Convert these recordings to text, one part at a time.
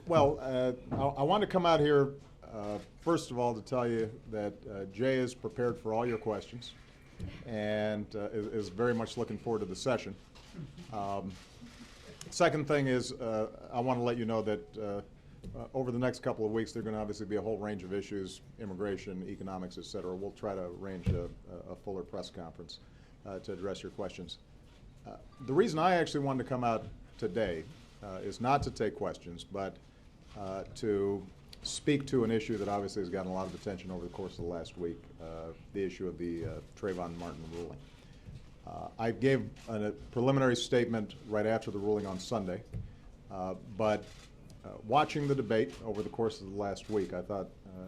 Well, I want to come out here, first of all, to tell you that Jay is prepared for all your questions and is very much looking forward to the session. Second thing is, I want to let you know that over the next couple of weeks, there are going to obviously be a whole range of issues, immigration, economics, et cetera. We'll try to arrange a fuller press conference to address your questions. The reason I actually wanted to come out today is not to take questions, but to speak to an issue that obviously has gotten a lot of attention over the course of the last week, the issue of the Trayvon Martin ruling. I gave a preliminary statement right after the ruling on Sunday, but watching the debate over the course of the last week, I thought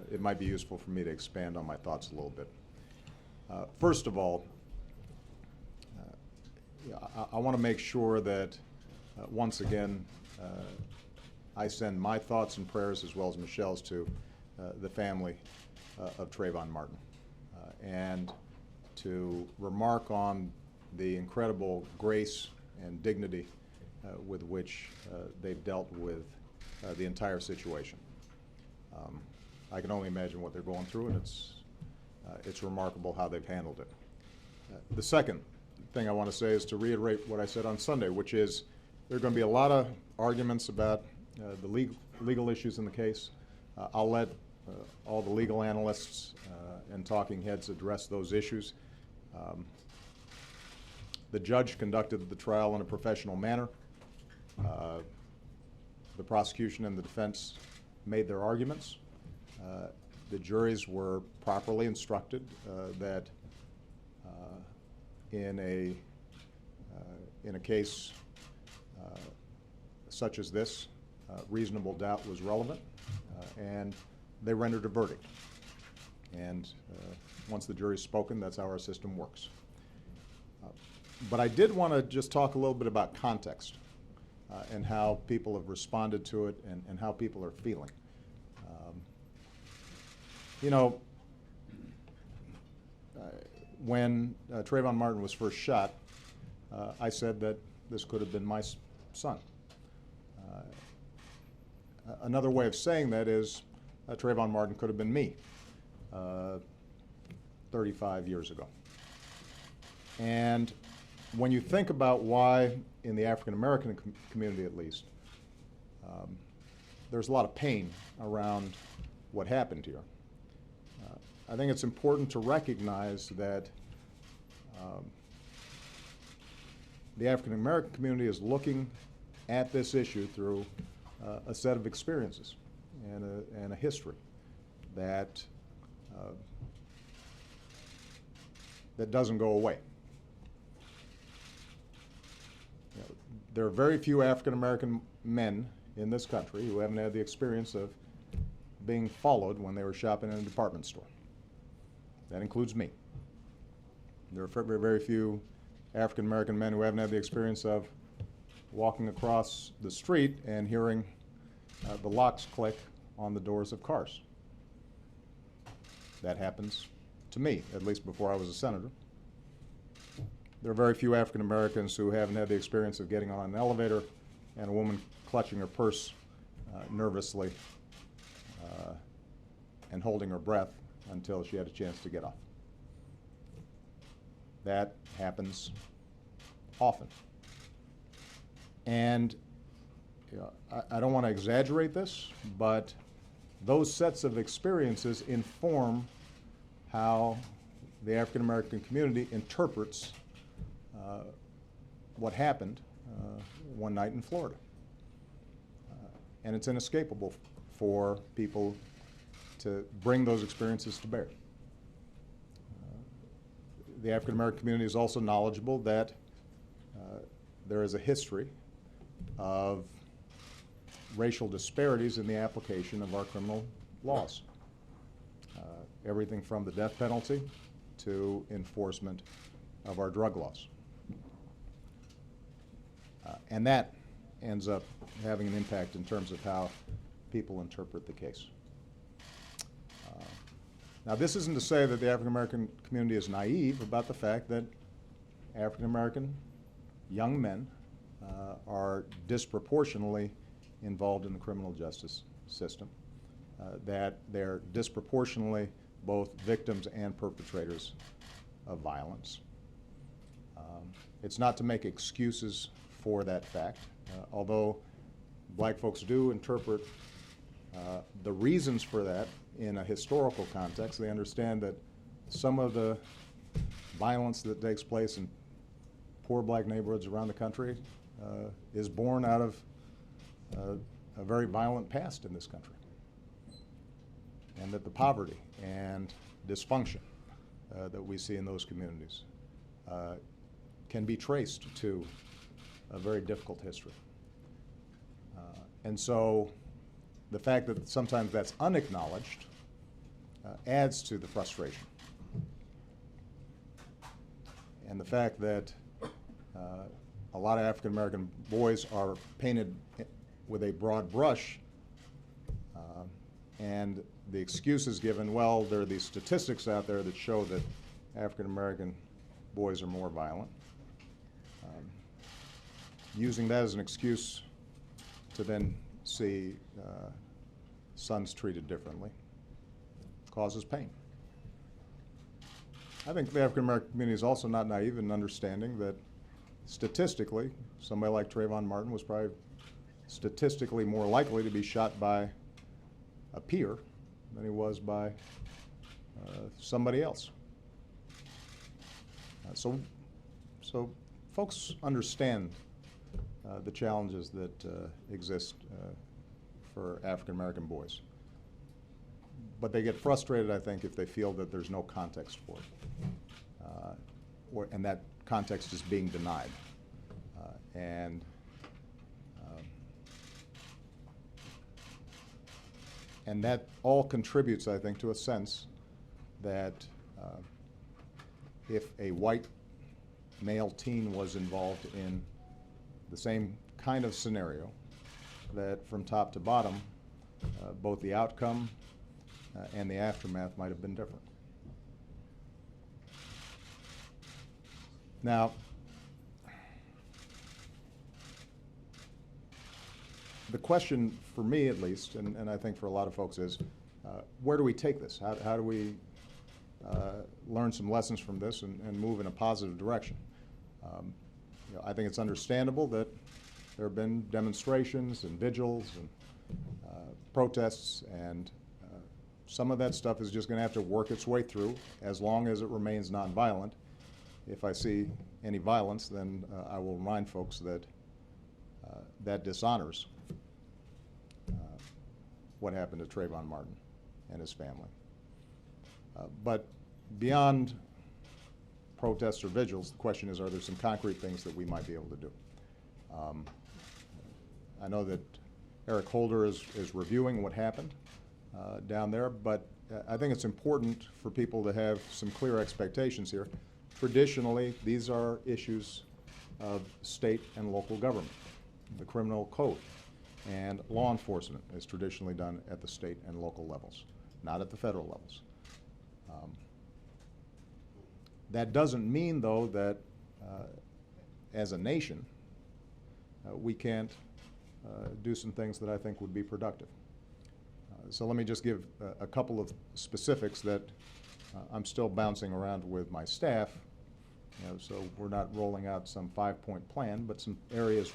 it might be useful for me to expand on my thoughts a little bit. First of all, I want to make sure that once again I send my thoughts and prayers as well as Michelle's to the family of Trayvon Martin and to remark on the incredible grace and dignity with which they've dealt with the entire situation. I can only imagine what they're going through, and it's remarkable how they've handled it. The second thing I want to say is to reiterate what I said on Sunday, which is there are going to be a lot of arguments about the legal issues in the case. I'll let all the legal analysts and talking heads address those issues. The judge conducted the trial in a professional manner. The prosecution and the defense made their arguments. The juries were properly instructed that in a case such as this, reasonable doubt was relevant, and they rendered a verdict. And once the jury's spoken, that's how our system works. But I did want to just talk a little bit about context and how people have responded to it and how people are feeling. You know, when Trayvon Martin was first shot, I said that this could have been my son. Another way of saying that is Trayvon Martin could have been me 35 years ago. And when you think about why, in the African American community at least, there's a lot of pain around what happened here, I think it's important to recognize that the African American community is looking at this issue through a set of experiences and a history that doesn't go away. You know, there are very few African American men in this country who haven't had the experience of being followed when they were shopping in a department store. That includes me. There are very, very few African American men who haven't had the experience of walking across the street and hearing the locks click on the doors of cars. That happens to me, at least before I was a senator. There are very few African Americans who haven't had the experience of getting on an elevator and a woman clutching her purse nervously and holding her breath until she had a chance to get off. That happens often. And you know, I don't want to exaggerate this, but those sets of experiences inform how the African American community interprets what happened one night in Florida. And it's inescapable for people to bring those experiences to bear. The African American community is also knowledgeable that there is a history of racial disparities in the application of our criminal laws. Everything from the death penalty to enforcement of our drug laws. And that ends up having an impact in terms of how people interpret the case. Now, this isn't to say that the African American community is naive about the fact that African American young men are disproportionately involved in the criminal justice system, that they're disproportionately both victims and perpetrators of violence. It's not to make excuses for that fact, although black folks do interpret the reasons for that in a historical context. They understand that some of the violence that takes place in poor black neighborhoods around the country is born out of a very violent past in this country, and that the poverty and dysfunction that we see in those communities can be traced to a very difficult history. And so the fact that sometimes that's unacknowledged adds to the frustration. And the fact that a lot of African American boys are painted with a broad brush, and the excuse is given, well, there are these statistics out there that show that African American boys are more violent. Using that as an excuse to then see sons treated differently causes pain. I think the African American community is also not naive in understanding that statistically, somebody like Trayvon Martin was probably statistically more likely to be shot by a peer than he was by somebody else. So folks understand the challenges that exist for African American boys. But they get frustrated, I think, if they feel that there's no context for it, and that context is being denied. And that all contributes, I think, to a sense that if a white male teen was involved in the same kind of scenario, that from top to bottom, both the outcome and the aftermath might have been different. Now, the question for me at least, and I think for a lot of folks, is where do we take this? How do we learn some lessons from this and move in a positive direction? I think it's understandable that there have been demonstrations and vigils and protests, and some of that stuff is just going to have to work its way through as long as it remains nonviolent. If I see any violence, then I will remind folks that that dishonors what happened to Trayvon Martin and his family. But beyond protests or vigils, the question is, are there some concrete things that we might be able to do? I know that Eric Holder is reviewing what happened down there, but I think it's important for people to have some clear expectations here. Traditionally, these are issues of state and local government. The criminal code and law enforcement is traditionally done at the state and local levels, not at the federal levels. That doesn't mean, though, that as a nation, we can't do some things that I think would be productive. So let me just give a couple of specifics that I'm still bouncing around with my staff. So we're not rolling out some 5-point plan, but some areas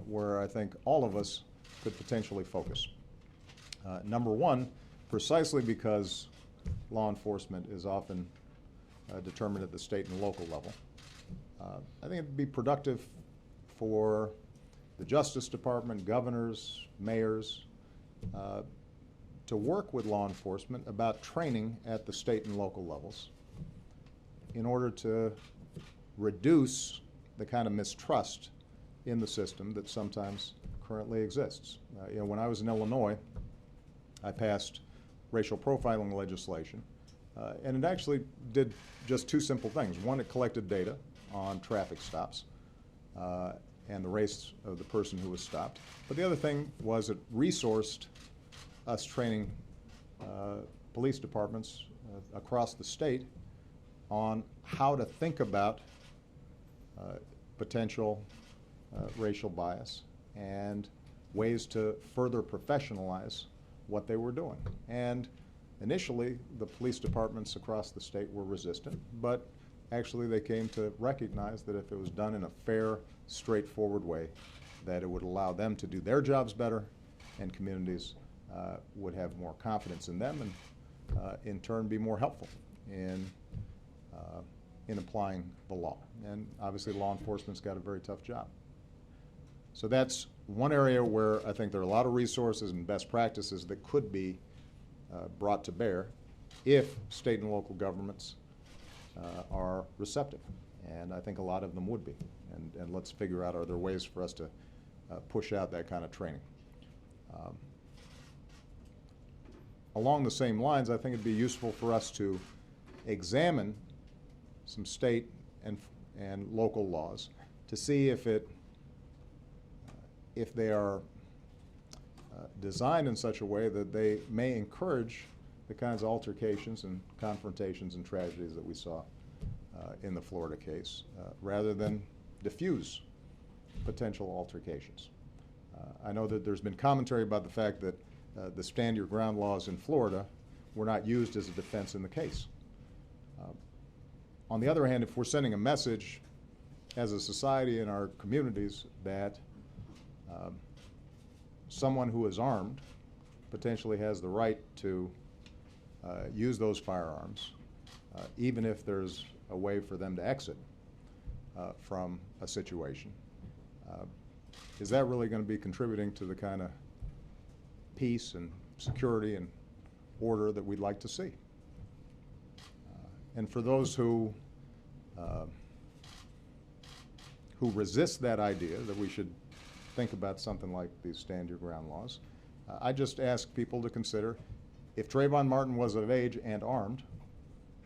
where I think all of us could potentially focus. Number one, precisely because law enforcement is often determined at the state and local level, I think it would be productive for the Justice Department, governors, mayors, to work with law enforcement about training at the state and local levels in order to reduce the kind of mistrust in the system that sometimes currently exists. When I was in Illinois, I passed racial profiling legislation, and it actually did just two simple things. One, it collected data on traffic stops and the race of the person who was stopped. But the other thing was it resourced us training police departments across the state on how to think about potential racial bias and ways to further professionalize what they were doing. And initially, the police departments across the state were resistant, but actually they came to recognize that if it was done in a fair, straightforward way, that it would allow them to do their jobs better, and communities would have more confidence in them, and in turn be more helpful in applying the law. And obviously law enforcement's got a very tough job. So that's one area where I think there are a lot of resources and best practices that could be brought to bear if state and local governments are receptive. And I think a lot of them would be. And let's figure out, are there ways for us to push out that kind of training. Along the same lines, I think it'd be useful for us to examine some state and local laws to see if they are designed in such a way that they may encourage the kinds of altercations and confrontations and tragedies that we saw in the Florida case, rather than diffuse potential altercations. I know that there's been commentary about the fact that the stand your ground laws in Florida were not used as a defense in the case. On the other hand, if we're sending a message as a society in our communities that someone who is armed potentially has the right to use those firearms, even if there's a way for them to exit from a situation, is that really going to be contributing to the kind of peace and security and order that we'd like to see? And for those who resist that idea that we should think about something like these stand your ground laws, I just ask people to consider, if Trayvon Martin was of age and armed,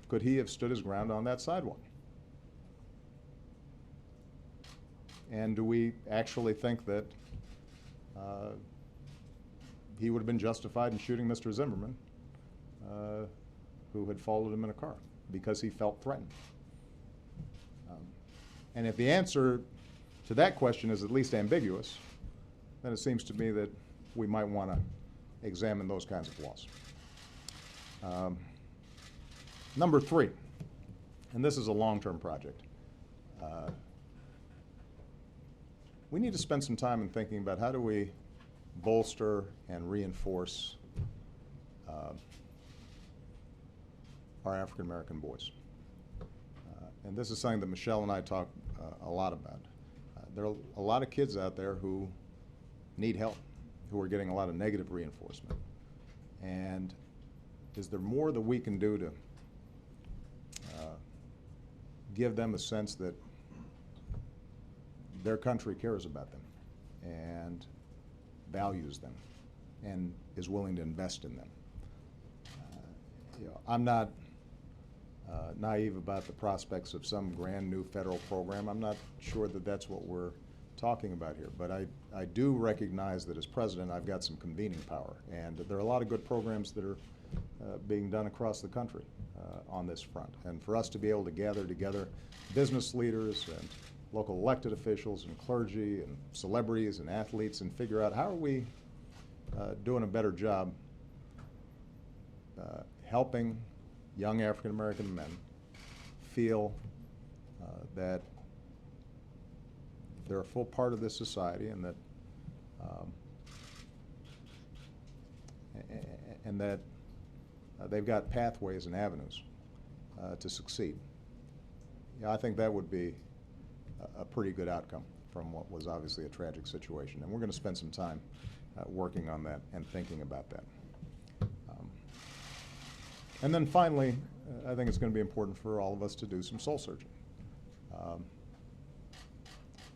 could he have stood his ground on that sidewalk? And do we actually think that he would have been justified in shooting Mr. Zimmerman, who had followed him in a car, because he felt threatened? And if the answer to that question is at least ambiguous, then it seems to me that we might want to examine those kinds of laws. Number 3, and this is a long-term project. We need to spend some time in thinking about how do we bolster and reinforce our African American boys. And this is something that Michelle and I talk a lot about. There are a lot of kids out there who need help, who are getting a lot of negative reinforcement. And is there more that we can do to give them a sense that their country cares about them and values them and is willing to invest in them? I'm not naive about the prospects of some grand new federal program. I'm not sure that that's what we're talking about here, but I do recognize that as president I've got some convening power, and there are a lot of good programs that are being done across the country on this front. And for us to be able to gather together business leaders and local elected officials and clergy and celebrities and athletes and figure out how are we doing a better job helping young African American men feel that they're a full part of this society, and that they've got pathways and avenues to succeed. I think that would be a pretty good outcome from what was obviously a tragic situation, and we're going to spend some time working on that and thinking about that. And then finally, I think it's going to be important for all of us to do some soul searching.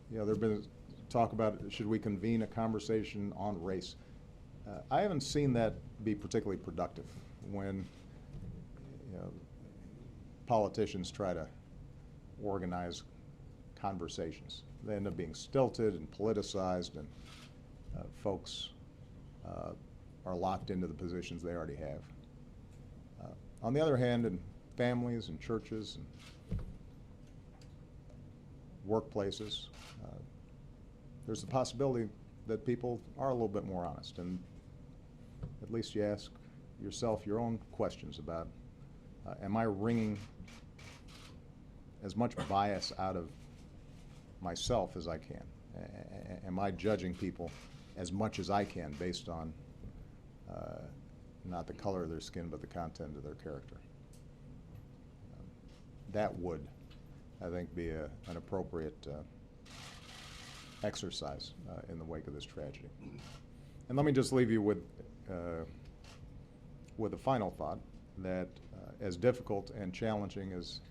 There's been talk about, should we convene a conversation on race? I haven't seen that be particularly productive when politicians try to organize conversations. They end up being stilted and politicized, and folks are locked into the positions they already have. On the other hand, in families and churches and workplaces, there's the possibility that people are a little bit more honest, and at least you ask yourself your own questions about, am I wringing as much bias out of myself as I can? Am I judging people as much as I can based on not the color of their skin, but the content of their character? That would, I think, be an appropriate exercise in the wake of this tragedy. And let me just leave you with a final thought, that as difficult and challenging as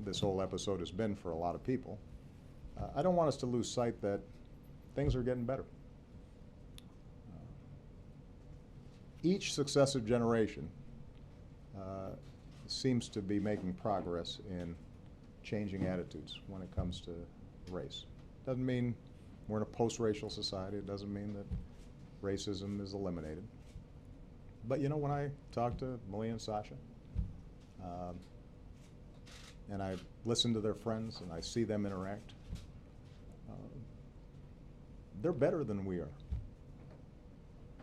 this whole episode has been for a lot of people, I don't want us to lose sight that things are getting better. Each successive generation seems to be making progress in changing attitudes when it comes to race. Doesn't mean we're in a post-racial society. It doesn't mean that racism is eliminated. But you know, when I talk to Malia and Sasha, and I listen to their friends and I see them interact, they're better than we are.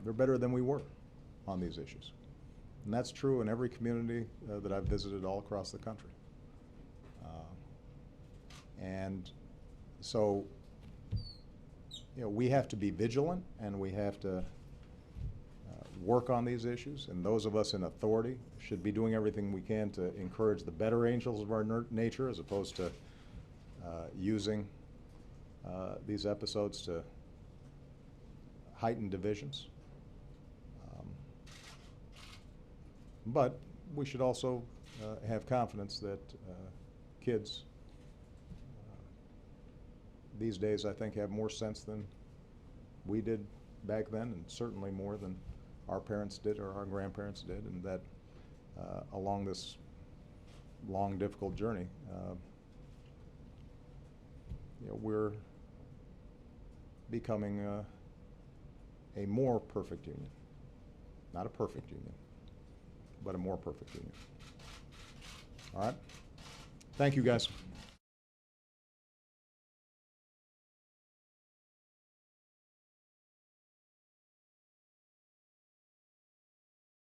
They're better than we were on these issues. And that's true in every community that I've visited all across the country. And so, you know, we have to be vigilant, and we have to work on these issues, and those of us in authority should be doing everything we can to encourage the better angels of our nature, as opposed to using these episodes to heighten divisions. But we should also have confidence that kids these days, I think, have more sense than we did back then, and certainly more than our parents did or our grandparents did, and that along this long, difficult journey, you know, we're becoming a more perfect union. Not a perfect union, but a more perfect union. All right? Thank you, guys.